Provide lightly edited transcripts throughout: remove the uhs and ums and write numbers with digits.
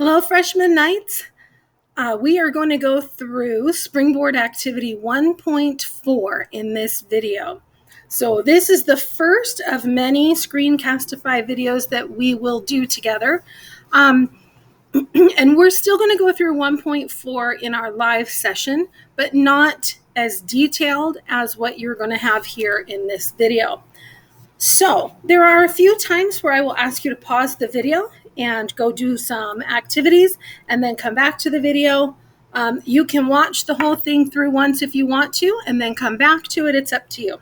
Hello, freshman knights. We are going to go through SpringBoard Activity 1.4 in this video. So this is the first of many Screencastify videos that we will do together. And we're still going to go through 1.4 in our live session, but not as detailed as what you're going to have here in this video. So there are a few times where I will ask you to pause the video and go do some activities and then come back to the video. You can watch the whole thing through once if you want to and then come back to it. It's up to you.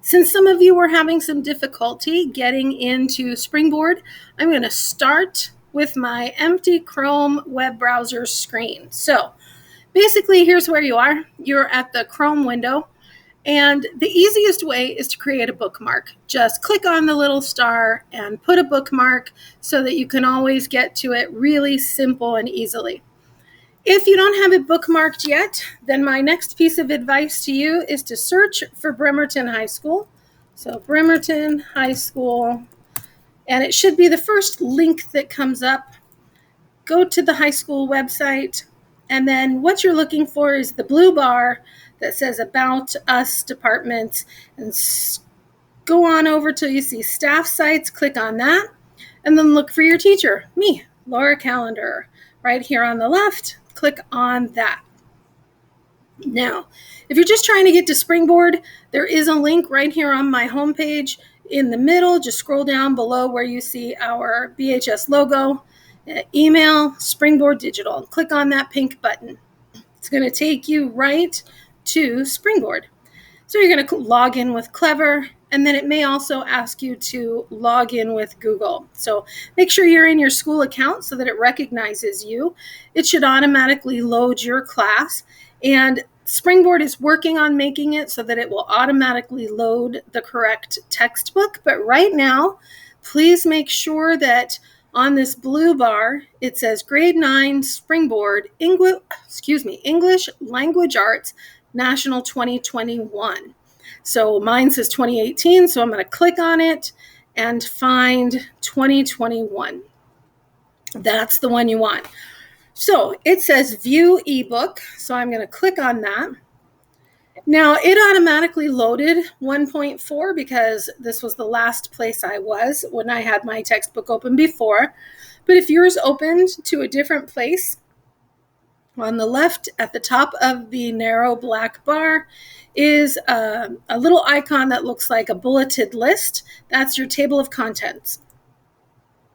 Since some of you were having some difficulty getting into SpringBoard, I'm going to start with my empty Chrome web browser screen. So basically, here's where you are. You're at the Chrome window. And the easiest way is to create a bookmark. Just click on the little star and put a bookmark so that you can always get to it really simple and easily. If you don't have it bookmarked yet, then my next piece of advice to you is to search for Bremerton High School. So Bremerton High School, and it should be the first link that comes up. Go to the high school website, and then what you're looking for is the blue bar that says About Us Departments, and go on over till you see Staff Sites, click on that, and then look for your teacher, me, Laura Callender, right here on the left, click on that. Now, if you're just trying to get to SpringBoard, there is a link right here on my homepage in the middle. Just scroll down below where you see our BHS logo, email, SpringBoard Digital. Click on that pink button. It's going to take you right to SpringBoard. So you're going to log in with Clever, and then it may also ask you to log in with Google. So make sure you're in your school account so that it recognizes you. It should automatically load your class, and SpringBoard is working on making it so that it will automatically load the correct textbook. But right now, please make sure that on this blue bar, it says Grade 9 SpringBoard English Language Arts National 2021. So mine says 2018, so I'm going to click on it and find 2021. That's the one you want. So it says View ebook, so I'm going to click on that. Now, it automatically loaded 1.4 because this was the last place I was when I had my textbook open before. But if yours opened to a different place, on the left at the top of the narrow black bar is a little icon that looks like a bulleted list. That's your table of contents.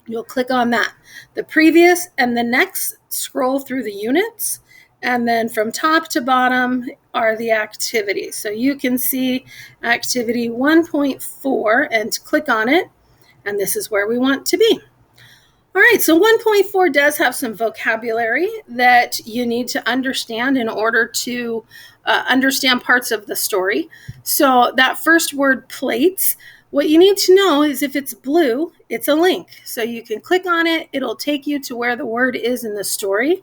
You'll click on that. The previous and the next scroll through the units, and then from top to bottom are the activities. So you can see activity 1.4 and click on it, and this is where we want to be. All right, so 1.4 does have some vocabulary that you need to understand in order to understand parts of the story. So that first word, plates, what you need to know is if it's blue, it's a link. So you can click on it, it'll take you to where the word is in the story.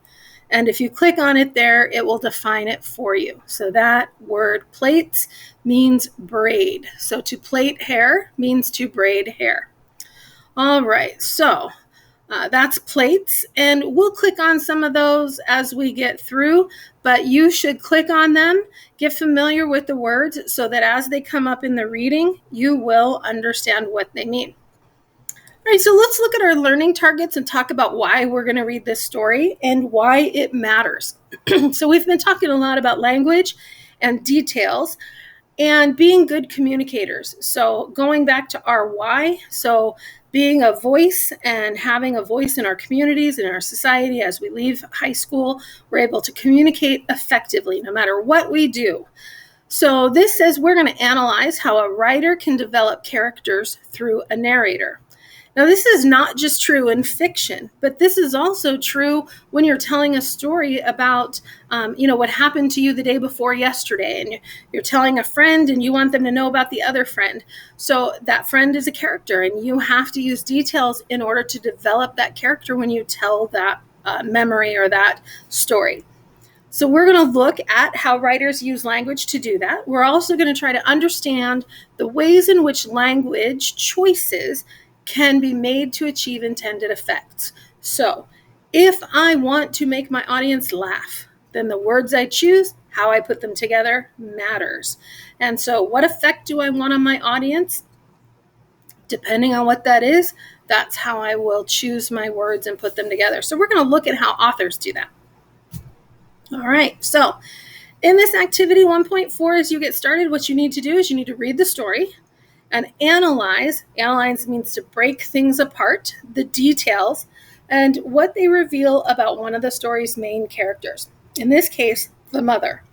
And if you click on it there, it will define it for you. So that word, plaits, means braid. So to plait hair means to braid hair. All right, so that's plates, and we'll click on some of those as we get through, but you should click on them, get familiar with the words so that as they come up in the reading, you will understand what they mean. All right, so let's look at our learning targets and talk about why we're going to read this story and why it matters. So we've been talking a lot about language and details and being good communicators. So going back to our why, so being a voice and having a voice in our communities, in our society, as we leave high school, we're able to communicate effectively no matter what we do. So this says we're going to analyze how a writer can develop characters through a narrator. Now, this is not just true in fiction, but this is also true when you're telling a story about, what happened to you the day before yesterday, and you're telling a friend and you want them to know about the other friend. So that friend is a character, and you have to use details in order to develop that character when you tell that memory or that story. So we're going to look at how writers use language to do that. We're also going to try to understand the ways in which language choices can be made to achieve intended effects. So if I want to make my audience laugh, then the words I choose, how I put them together, matters. And so what effect do I want on my audience? Depending on what that is, that's how I will choose my words and put them together. So we're going to look at how authors do that. All right, so in this activity 1.4, as you get started, what you need to do is you need to read the story and analyze. Analyze means to break things apart, the details, and what they reveal about one of the story's main characters. In this case, the mother.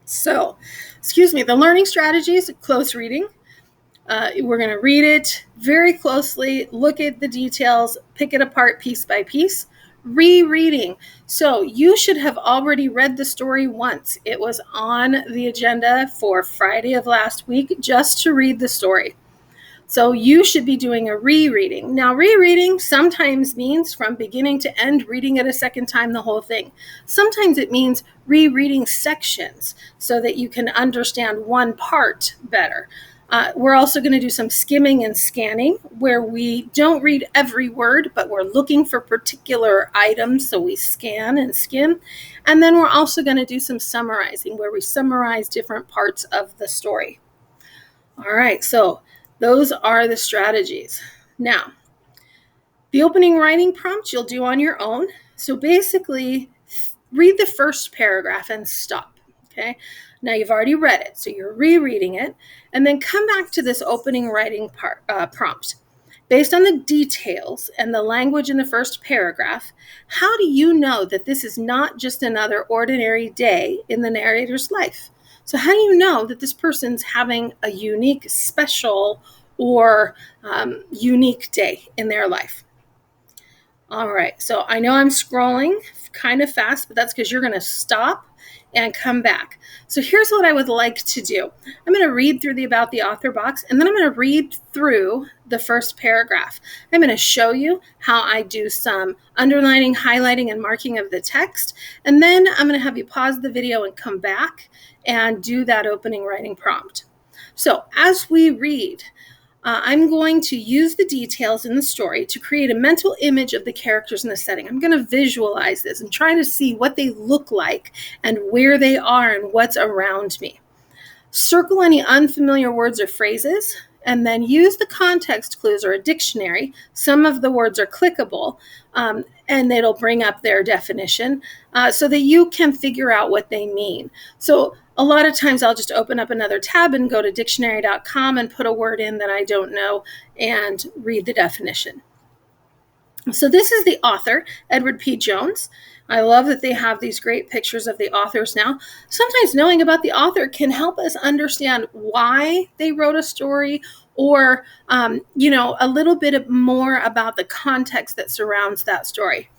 So, the learning strategies, close reading. We're going to read it very closely, look at the details, pick it apart piece by piece. Rereading. So you should have already read the story once. It was on the agenda for Friday of last week just to read the story. So you should be doing a rereading. Now, rereading sometimes means from beginning to end, reading it a second time, the whole thing. Sometimes it means rereading sections so that you can understand one part better. We're also going to do some skimming and scanning where we don't read every word, but we're looking for particular items. So we scan and skim. And then we're also going to do some summarizing where we summarize different parts of the story. All right, so those are the strategies. Now, the opening writing prompt you'll do on your own. So basically, read the first paragraph and stop, okay? Now you've already read it, so you're rereading it, and then come back to this opening writing prompt. Based on the details and the language in the first paragraph, how do you know that this is not just another ordinary day in the narrator's life? So how do you know that this person's having a unique, special, or unique day in their life? All right, so I know I'm scrolling kind of fast, but that's because you're going to stop and come back. So here's what I would like to do. I'm going to read through the About the Author box, and then I'm going to read through the first paragraph. I'm going to show you how I do some underlining, highlighting, and marking of the text, and then I'm going to have you pause the video and come back and do that opening writing prompt. So as we read, I'm going to use the details in the story to create a mental image of the characters in the setting. I'm going to visualize this and try to see what they look like and where they are and what's around me. Circle any unfamiliar words or phrases, and then use the context clues or a dictionary. Some of the words are clickable, and it'll bring up their definition so that you can figure out what they mean. So a lot of times I'll just open up another tab and go to dictionary.com and put a word in that I don't know and read the definition. So this is the author, Edward P. Jones. I love that they have these great pictures of the authors now. Sometimes knowing about the author can help us understand why they wrote a story or, a little bit more about the context that surrounds that story.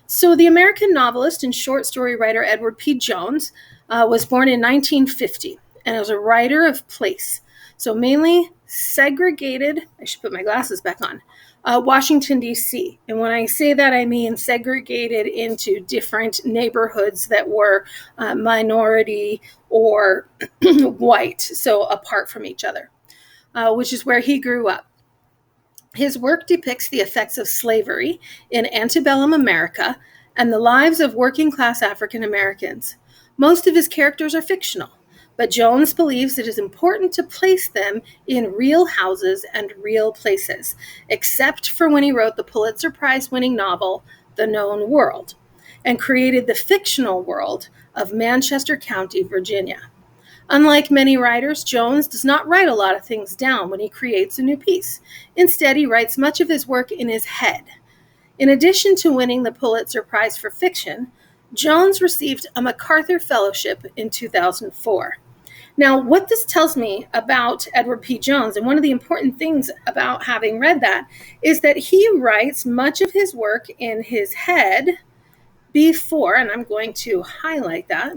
So the American novelist and short story writer Edward P. Jones was born in 1950 and was a writer of place. So mainly segregated, I should put my glasses back on, Washington, D.C. And when I say that, I mean segregated into different neighborhoods that were minority or white, so apart from each other, which is where he grew up. His work depicts the effects of slavery in antebellum America and the lives of working-class African Americans. Most of his characters are fictional, but Jones believes it is important to place them in real houses and real places, except for when he wrote the Pulitzer Prize-winning novel, The Known World, and created the fictional world of Manchester County, Virginia. Unlike many writers, Jones does not write a lot of things down when he creates a new piece. Instead, he writes much of his work in his head. In addition to winning the Pulitzer Prize for Fiction, Jones received a MacArthur Fellowship in 2004. Now, what this tells me about Edward P. Jones, and one of the important things about having read that, is that he writes much of his work in his head before, and I'm going to highlight that,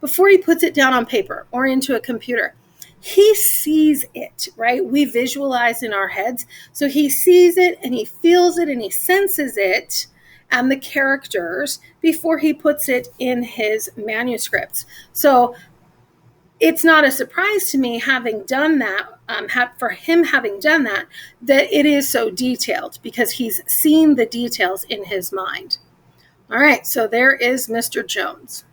before he puts it down on paper or into a computer. He sees it, right? We visualize in our heads. So he sees it and he feels it and he senses it and the characters before he puts it in his manuscripts. So it's not a surprise to me, having done that for him having done that it is so detailed, because he's seen the details in his mind. All right, so there is Mr. Jones.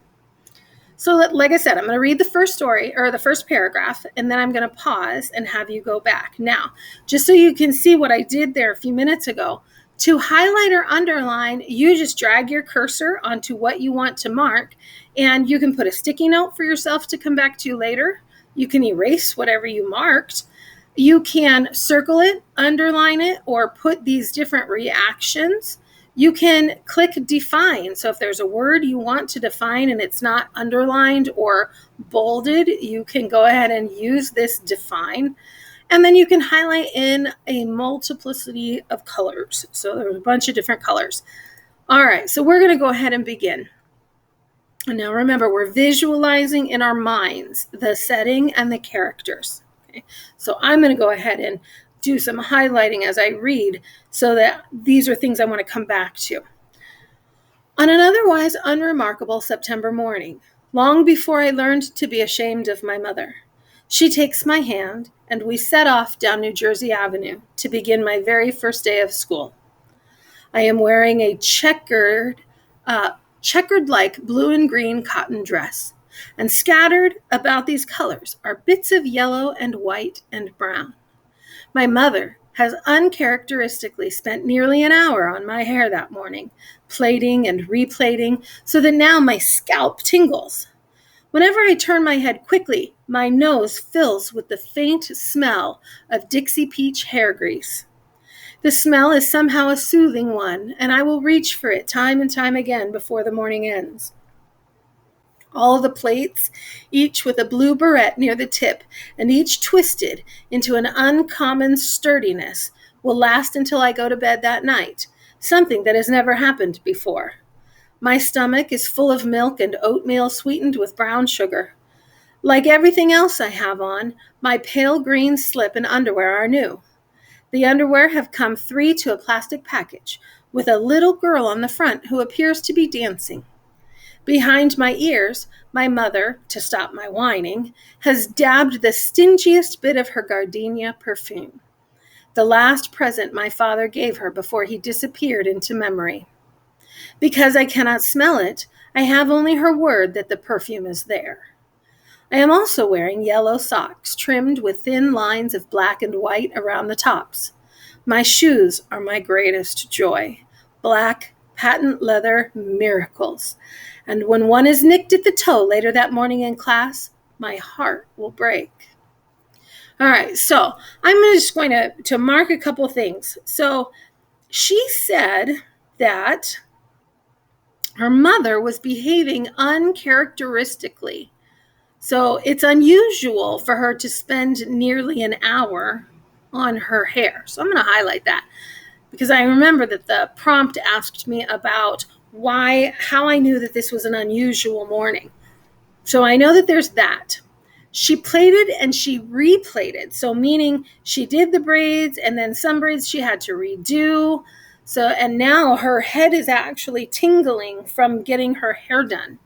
So like I said, I'm going to read the first story, or the first paragraph, and then I'm going to pause and have you go back. Now, just so you can see what I did there a few minutes ago, to highlight or underline, you just drag your cursor onto what you want to mark, and you can put a sticky note for yourself to come back to later. You can erase whatever you marked. You can circle it, underline it, or put these different reactions. You can click define. So if there's a word you want to define and it's not underlined or bolded, you can go ahead and use this define. And then you can highlight in a multiplicity of colors. So there's a bunch of different colors. All right, so we're going to go ahead and begin. And now remember, we're visualizing in our minds the setting and the characters. Okay? So I'm going to go ahead and do some highlighting as I read, so that these are things I want to come back to. On an otherwise unremarkable September morning, long before I learned to be ashamed of my mother, she takes my hand and we set off down New Jersey Avenue to begin my very first day of school. I am wearing a checkered like blue and green cotton dress, and scattered about these colors are bits of yellow and white and brown. My mother has uncharacteristically spent nearly an hour on my hair that morning, plaiting and replaiting, so that now my scalp tingles. Whenever I turn my head quickly, my nose fills with the faint smell of Dixie Peach hair grease. The smell is somehow a soothing one, and I will reach for it time and time again before the morning ends. All the plaits, each with a blue barrette near the tip, and each twisted into an uncommon sturdiness, will last until I go to bed that night, something that has never happened before. My stomach is full of milk and oatmeal sweetened with brown sugar. Like everything else I have on, my pale green slip and underwear are new. The underwear have come 3 to a plastic package, with a little girl on the front who appears to be dancing. Behind my ears, my mother, to stop my whining, has dabbed the stingiest bit of her gardenia perfume, the last present my father gave her before he disappeared into memory. Because I cannot smell it, I have only her word that the perfume is there. I am also wearing yellow socks trimmed with thin lines of black and white around the tops. My shoes are my greatest joy, black, patent leather miracles. And when one is nicked at the toe later that morning in class, my heart will break. All right, so I'm just going to mark a couple things. So she said that her mother was behaving uncharacteristically. So it's unusual for her to spend nearly an hour on her hair. So I'm going to highlight that, because I remember that the prompt asked me about how I knew that this was an unusual morning. So I know that there's that. She plaited and she replaited. So meaning she did the braids, and then some braids she had to redo. So, and now her head is actually tingling from getting her hair done.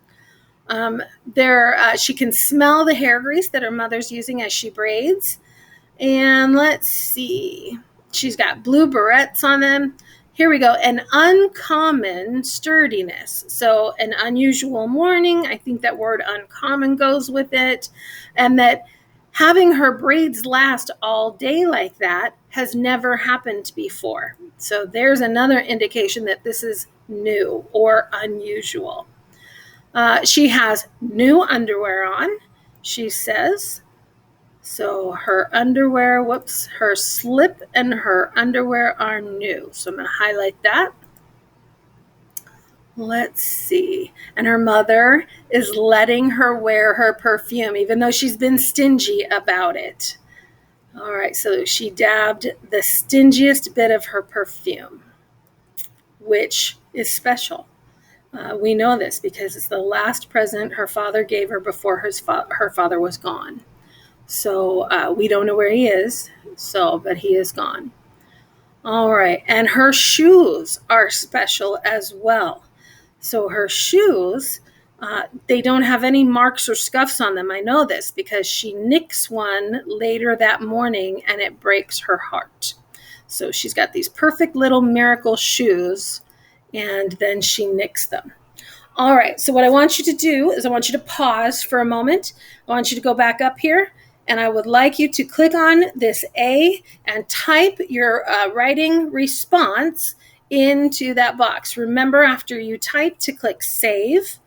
She can smell the hair grease that her mother's using as she braids. And let's see, she's got blue barrettes on them. Here we go. An uncommon sturdiness. So an unusual morning. I think that word uncommon goes with it. And that having her braids last all day like that has never happened before. So there's another indication that this is new or unusual. She has new underwear on, she says. So her underwear, her slip and her underwear are new. So I'm going to highlight that. Let's see. And her mother is letting her wear her perfume, even though she's been stingy about it. All right, so she dabbed the stingiest bit of her perfume, which is special. We know this because it's the last present her father gave her before her father was gone. So we don't know where he is, but he is gone. All right, and her shoes are special as well. So her shoes They don't have any marks or scuffs on them. I know this because she nicks one later that morning and it breaks her heart. So she's got these perfect little miracle shoes and then she nicks them. All right, so what I want you to do is I want you to pause for a moment. I want you to go back up here, and I would like you to click on this A and type your writing response into that box. Remember, after you type, to click Save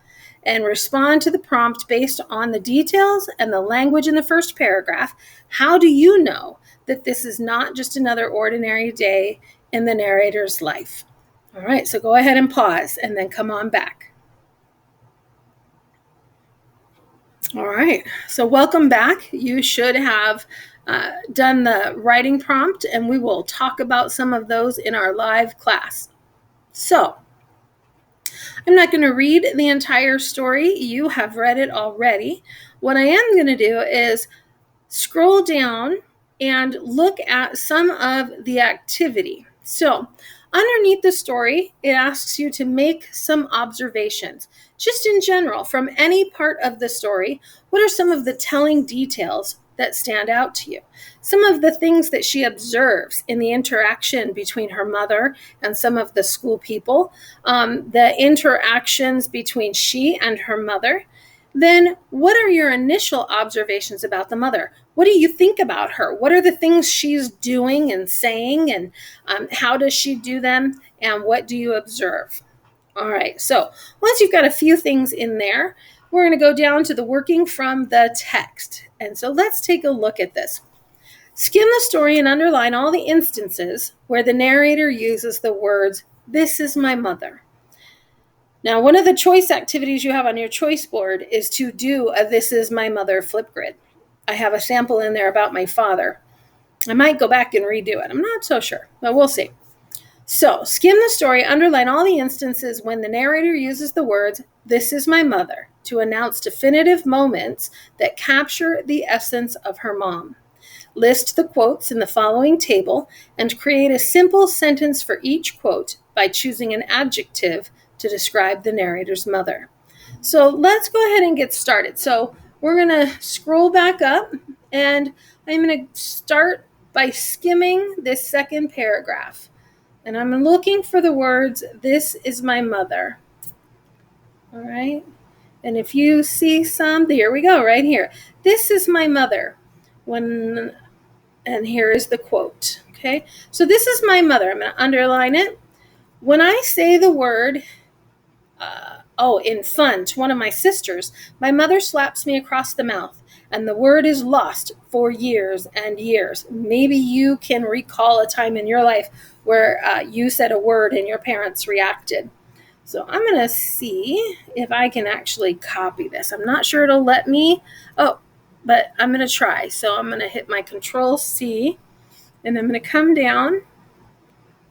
and respond to the prompt based on the details and the language in the first paragraph. How do you know that this is not just another ordinary day in the narrator's life? All right, so go ahead and pause and then come on back. All right, so welcome back. You should have done the writing prompt, and we will talk about some of those in our live class. So, I'm not going to read the entire story. You have read it already. What I am going to do is scroll down and look at some of the activity. So, underneath the story, it asks you to make some observations. Just in general, from any part of the story, what are some of the telling details that stand out to you? Some of the things that she observes in the interaction between her mother and some of the school people, the interactions between she and her mother. Then what are your initial observations about the mother? What do you think about her? What are the things she's doing and saying, and how does she do them, and what do you observe? All right, so once you've got a few things in there, we're going to go down to the working from the text. And so let's take a look at this. Skim the story and underline all the instances where the narrator uses the words, "This is my mother." Now, one of the choice activities you have on your choice board is to do a "This is my mother" Flipgrid. I have a sample in there about my father. I might go back and redo it. I'm not so sure, but we'll see. So, skim the story, underline all the instances when the narrator uses the words, "This is my mother," to announce definitive moments that capture the essence of her mom. List the quotes in the following table and create a simple sentence for each quote by choosing an adjective to describe the narrator's mother. So let's go ahead and get started. So we're going to scroll back up, and I'm going to start by skimming this second paragraph. And I'm looking for the words, "This is my mother." All right. And if you see some, here we go, right here. "This is my mother." And here is the quote. Okay. So "this is my mother." I'm going to underline it. When I say the word, in fun to one of my sisters, my mother slaps me across the mouth, and the word is lost for years and years. Maybe you can recall a time in your life where you said a word and your parents reacted. So I'm going to see if I can actually copy this. I'm not sure it'll let me. But I'm going to try. So I'm going to hit my Control C, and I'm going to come down,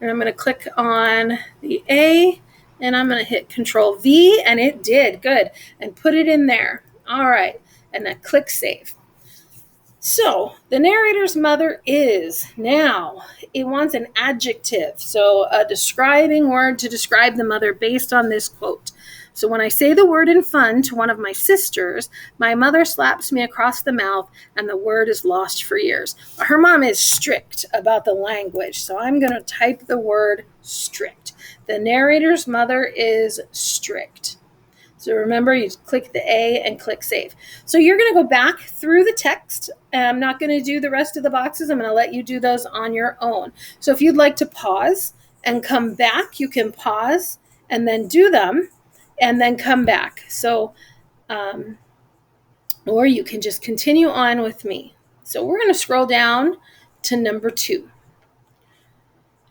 and I'm going to click on the A, and I'm going to hit Control V, and it did. Good. And put it in there. All right. And then click Save. So the narrator's mother is, now it wants an adjective. So a describing word to describe the mother based on this quote. So when I say the word "in fun" to one of my sisters, my mother slaps me across the mouth and the word is lost for years. Her mom is strict about the language. So I'm going to type the word "strict." The narrator's mother is strict. So remember, you click the A and click Save. So you're going to go back through the text. I'm not going to do the rest of the boxes. I'm going to let you do those on your own. So if you'd like to pause and come back, you can pause and then do them and then come back. So, or you can just continue on with me. So we're going to scroll down to number 2.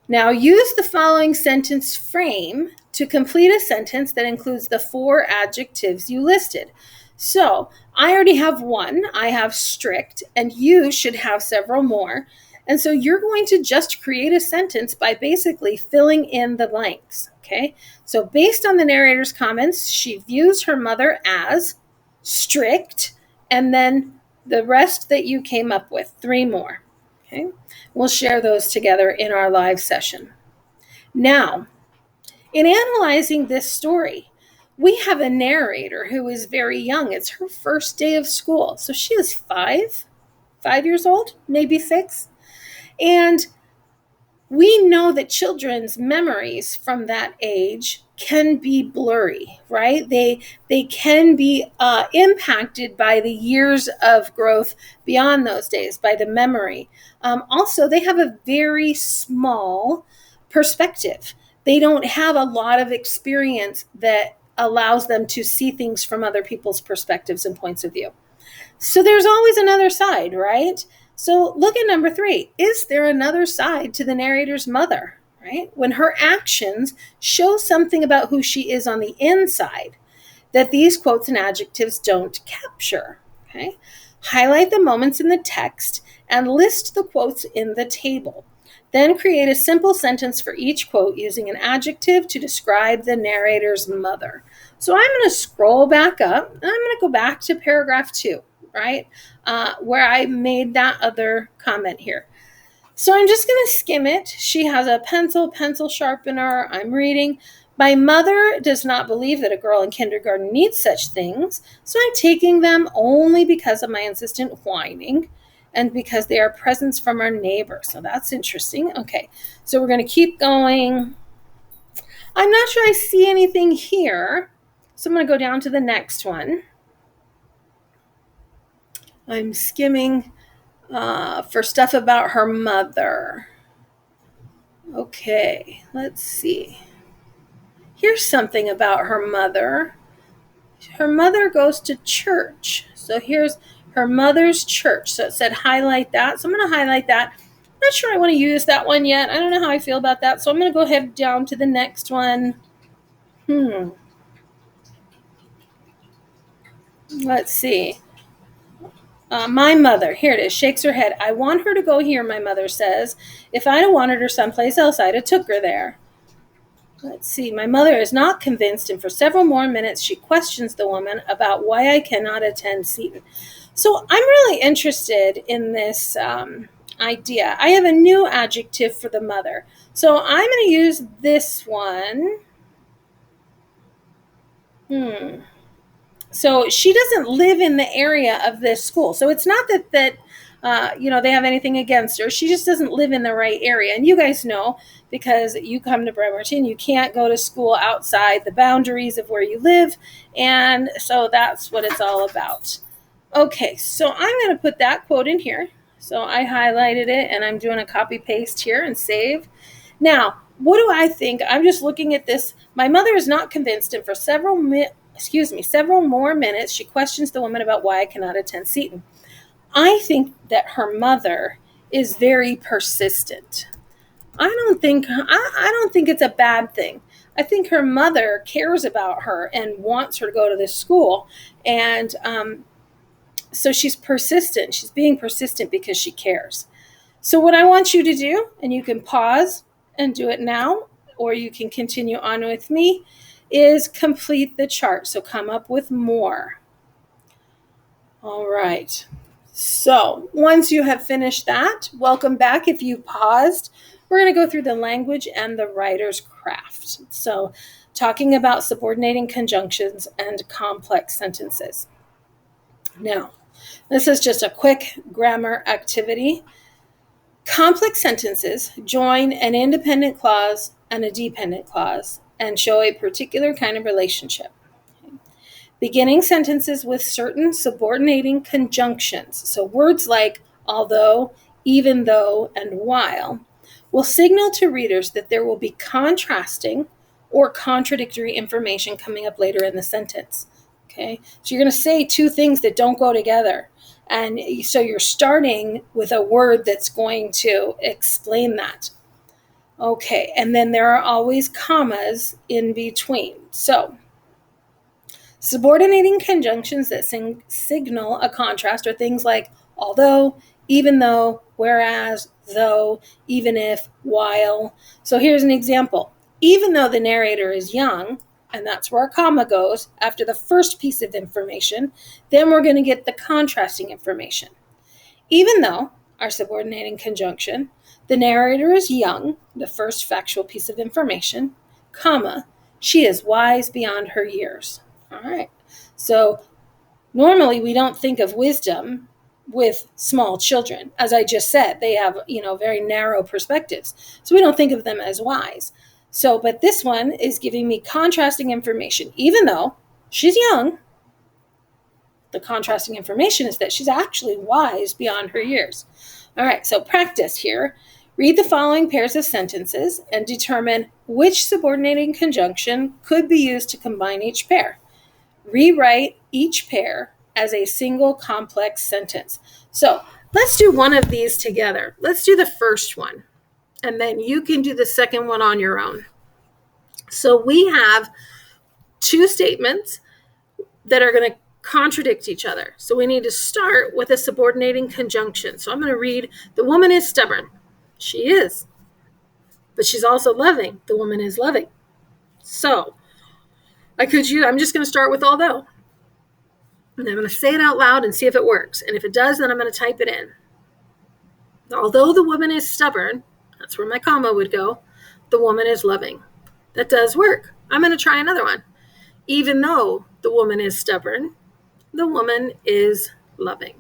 Now use the following sentence frame to complete a sentence that includes the 4 adjectives you listed. So I already have one. I have strict, and you should have several more. And so you're going to just create a sentence by basically filling in the blanks. Okay. So based on the narrator's comments, she views her mother as strict, and then the rest that you came up with, 3 more. Okay. We'll share those together in our live session. Now, in analyzing this story, we have a narrator who is very young. It's her first day of school. So she is 5 years old, maybe 6. And we know that children's memories from that age can be blurry, right? They can be impacted by the years of growth beyond those days, by the memory. Also, they have a very small perspective. They don't have a lot of experience that allows them to see things from other people's perspectives and points of view. So there's always another side, right? So look at number 3. Is there another side to the narrator's mother, right? When her actions show something about who she is on the inside that these quotes and adjectives don't capture, okay? Highlight the moments in the text and list the quotes in the table. Then create a simple sentence for each quote using an adjective to describe the narrator's mother. So I'm going to scroll back up and I'm going to go back to paragraph 2, right? Where I made that other comment here. So I'm just going to skim it. She has a pencil sharpener. I'm reading. My mother does not believe that a girl in kindergarten needs such things, so I'm taking them only because of my insistent whining and because they are presents from our neighbor. So that's interesting. Okay, so we're going to keep going. I'm not sure I see anything here, so I'm going to go down to the next one. I'm skimming for stuff about her mother. Okay, let's see. Here's something about her mother. Her mother goes to church. So here's her mother's church. So it said highlight that. So I'm going to highlight that. I'm not sure I want to use that one yet. I don't know how I feel about that. So I'm going to go ahead down to the next one. Let's see. My mother, here it is, shakes her head. I want her to go here, my mother says. If I'd have wanted her someplace else, I'd have took her there. Let's see. My mother is not convinced, and for several more minutes, she questions the woman about why I cannot attend Seton. So I'm really interested in this idea. I have a new adjective for the mother. So I'm going to use this one. So she doesn't live in the area of this school. So it's not that they have anything against her. She just doesn't live in the right area. And you guys know, because you come to Bremerton, you can't go to school outside the boundaries of where you live. And so that's what it's all about. Okay, so I'm going to put that quote in here. So I highlighted it and I'm doing a copy paste here and save. Now, what do I think? I'm just looking at this. My mother is not convinced, and for several more minutes, she questions the woman about why I cannot attend Seton. I think that her mother is very persistent. I don't think it's a bad thing. I think her mother cares about her and wants her to go to this school. And so she's persistent. She's being persistent because she cares. So what I want you to do, and you can pause and do it now, or you can continue on with me, is complete the chart. So come up with more. All right. So once you have finished that, welcome back. If you paused, we're going to go through the language and the writer's craft. So talking about subordinating conjunctions and complex sentences. Now, this is just a quick grammar activity. Complex sentences join an independent clause and a dependent clause and show a particular kind of relationship. Beginning sentences with certain subordinating conjunctions, so words like although, even though, and while, will signal to readers that there will be contrasting or contradictory information coming up later in the sentence. Okay, so you're going to say two things that don't go together. And so you're starting with a word that's going to explain that. Okay, and then there are always commas in between. So subordinating conjunctions that signal a contrast are things like although, even though, whereas, though, even if, while. So here's an example. Even though the narrator is young, and that's where a comma goes after the first piece of information, then we're going to get the contrasting information. Even though, our subordinating conjunction, the narrator is young, the first factual piece of information, comma, She is wise beyond her years. All right. So normally we don't think of wisdom with small children. As I just said, they have, very narrow perspectives. So we don't think of them as wise. So, but this one is giving me contrasting information. Even though she's young, the contrasting information is that she's actually wise beyond her years. All right, so practice here. Read the following pairs of sentences and determine which subordinating conjunction could be used to combine each pair. Rewrite each pair as a single complex sentence. So let's do one of these together. Let's do the first one, and then you can do the second one on your own. So we have two statements that are going to contradict each other. So we need to start with a subordinating conjunction. So I'm going to read, the woman is stubborn. She is. But she's also loving. The woman is loving. So I'm just going to start with although. And I'm going to say it out loud and see if it works. And if it does, then I'm going to type it in. Although the woman is stubborn, that's where my comma would go, the woman is loving. That does work. I'm going to try another one. Even though the woman is stubborn, the woman is loving.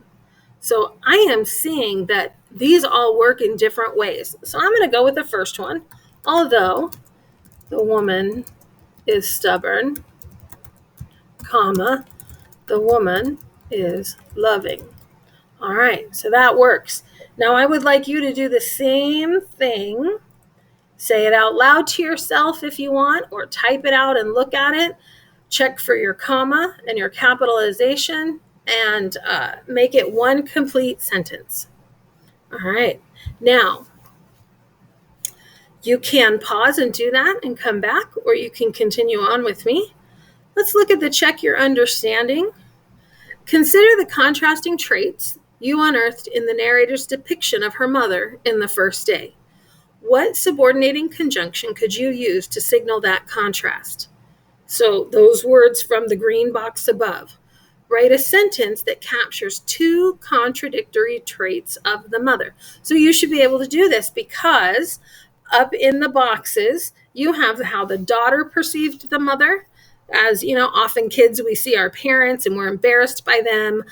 So I am seeing that these all work in different ways. So I'm going to go with the first one. Although the woman is stubborn, comma, the woman is loving. All right, so that works. Now I would like you to do the same thing. Say it out loud to yourself if you want, or type it out and look at it. Check for your comma and your capitalization and make it one complete sentence. All right. Now, you can pause and do that and come back, or you can continue on with me. Let's look at the check your understanding. Consider the contrasting traits you unearthed in the narrator's depiction of her mother in the first day. What subordinating conjunction could you use to signal that contrast? So those words from the green box above. Write a sentence that captures two contradictory traits of the mother. So you should be able to do this because up in the boxes, you have how the daughter perceived the mother. As often kids, we see our parents and we're embarrassed by them.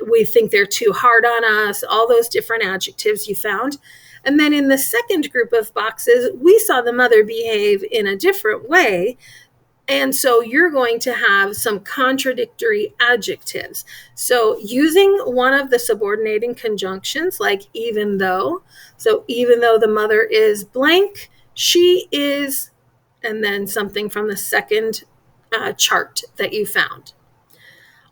We think they're too hard on us, all those different adjectives you found. And then in the second group of boxes, we saw the mother behave in a different way. And so you're going to have some contradictory adjectives. So using one of the subordinating conjunctions, like even though. So even though the mother is blank, she is, and then something from the second chart that you found.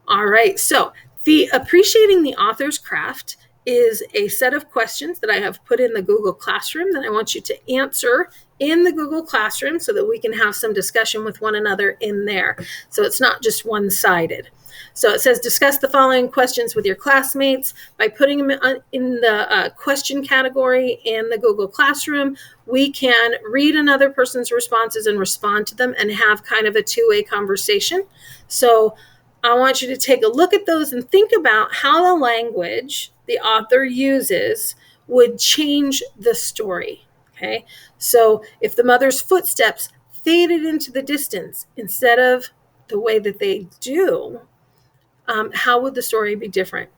All right, so the appreciating the author's craft is a set of questions that I have put in the Google Classroom that I want you to answer in the Google Classroom so that we can have some discussion with one another in there. So it's not just one-sided. So it says, discuss the following questions with your classmates. By putting them in the question category in the Google Classroom, we can read another person's responses and respond to them and have kind of a two-way conversation. So I want you to take a look at those and think about how the language the author uses would change the story. Okay, so if the mother's footsteps faded into the distance instead of the way that they do, how would the story be different?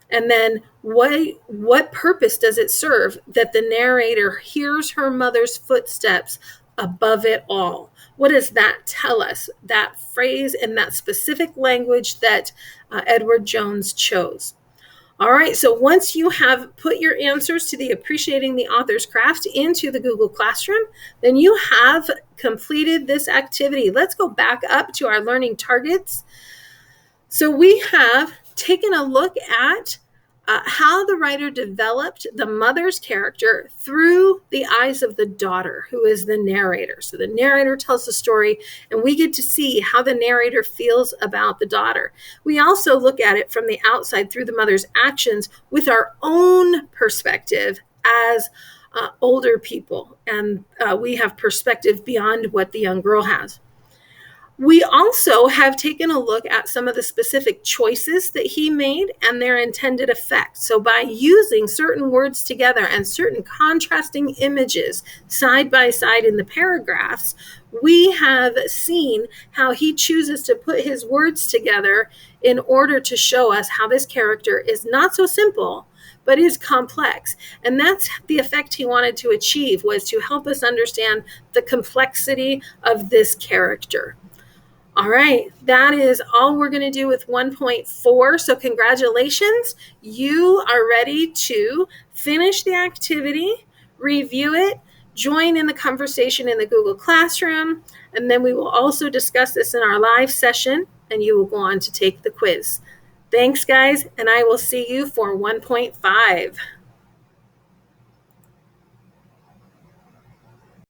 And then what purpose does it serve that the narrator hears her mother's footsteps above it all? What does that tell us? That phrase and that specific language that Edward Jones chose. All right, so once you have put your answers to the appreciating the author's craft into the Google Classroom, then you have completed this activity. Let's go back up to our learning targets. So we have taken a look at how the writer developed the mother's character through the eyes of the daughter, who is the narrator. So the narrator tells the story, and we get to see how the narrator feels about the daughter. We also look at it from the outside through the mother's actions with our own perspective as older people, and we have perspective beyond what the young girl has. We also have taken a look at some of the specific choices that he made and their intended effect. So by using certain words together and certain contrasting images side by side in the paragraphs, we have seen how he chooses to put his words together in order to show us how this character is not so simple, but is complex. And that's the effect he wanted to achieve, was to help us understand the complexity of this character. All right, that is all we're going to do with 1.4. So congratulations, you are ready to finish the activity, review it, join in the conversation in the Google Classroom, and then we will also discuss this in our live session, and you will go on to take the quiz. Thanks, guys, and I will see you for 1.5.